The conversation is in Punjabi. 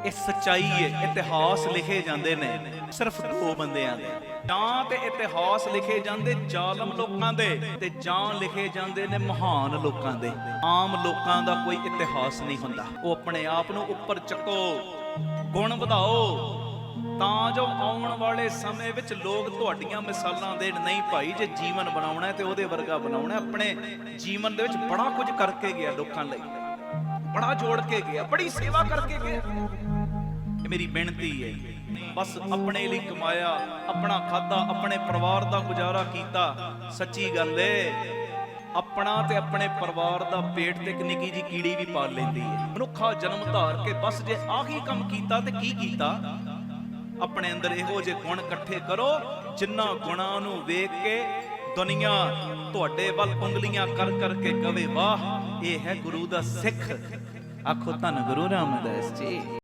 ਇਹ ਸੱਚਾਈ ਹੈ। ਇਤਿਹਾਸ ਲਿਖੇ ਜਾਂਦੇ ਨੇ ਸਿਰਫ ਦੋ ਬੰਦਿਆਂ ਦੇ, ਜਾਂ ਤੇ ਇਤਿਹਾਸ ਲਿਖੇ ਜਾਂਦੇ ਜ਼ਾਲਮ ਲੋਕਾਂ ਦੇ ਤੇ ਜਾਂ ਲਿਖੇ ਜਾਂਦੇ ਨੇ ਮਹਾਨ ਲੋਕਾਂ ਦੇ। ਆਮ ਲੋਕਾਂ ਦਾ ਕੋਈ ਇਤਿਹਾਸ ਨਹੀਂ ਹੁੰਦਾ। ਉਹ ਆਪਣੇ ਆਪ ਨੂੰ ਉੱਪਰ ਚੱਕੋ, ਗੁਣ ਵਧਾਓ, ਤਾਂ ਜੋ ਆਉਣ ਵਾਲੇ ਸਮੇਂ ਵਿੱਚ ਲੋਕ ਤੁਹਾਡੀਆਂ ਮਿਸਾਲਾਂ ਦੇਣ। ਨਹੀਂ ਭਾਈ, ਜੇ ਜੀਵਨ ਬਣਾਉਣਾ ਤੇ ਉਹਦੇ ਵਰਗਾ ਬਣਾਉਣਾ। ਆਪਣੇ ਜੀਵਨ ਦੇ ਵਿੱਚ ਬੜਾ ਕੁਝ ਕਰਕੇ ਗਿਆ ਲੋਕਾਂ ਲਈ, ਬੜਾ ਜੋੜ ਕੇ ਗਿਆ, ਬੜੀ ਸੇਵਾ ਕਰਕੇ ਗਿਆ। ਇਹ ਮੇਰੀ ਬੇਨਤੀ ਹੈ, ਬਸ ਆਪਣੇ ਲਈ ਕਮਾਇਆ, ਆਪਣਾ ਖਾਧਾ, ਆਪਣੇ ਪਰਿਵਾਰ ਦਾ ਗੁਜ਼ਾਰਾ ਕੀਤਾ। ਸੱਚੀ ਗੱਲ ਏ, ਆਪਣਾ ਤੇ ਆਪਣੇ ਪਰਿਵਾਰ ਦਾ ਪੇਟ ਤੇ ਇੱਕ ਨਿੱਕੀ ਜੀ ਕੀੜੀ ਵੀ ਪਾਲ ਲੈਂਦੀ ਹੈ। ਮਨੁੱਖਾ ਜਨਮ ਧਾਰ ਕੇ ਬਸ ਜੇ ਆਹੀ ਕੰਮ ਕੀਤਾ ਤੇ ਕੀ ਕੀਤਾ। ਆਪਣੇ ਅੰਦਰ ਇਹੋ ਜਿਹੇ ਗੁਣ ਇਕੱਠੇ ਕਰੋ ਜਿਨ੍ਹਾਂ ਗੁਣਾਂ ਨੂੰ ਵੇਖ ਕੇ ਦੁਨੀਆ ਤੁਹਾਡੇ ਵੱਲ ਉਂਗਲੀਆਂ ਕਰ ਕਰਕੇ ਕਵੇ, ਵਾਹ ਇਹ ਹੈ ਗੁਰੂ ਦਾ ਸਿੱਖ। ਆਖੋ ਧੰਨ ਗੁਰੂ ਰਾਮਦਾਸ ਜੀ।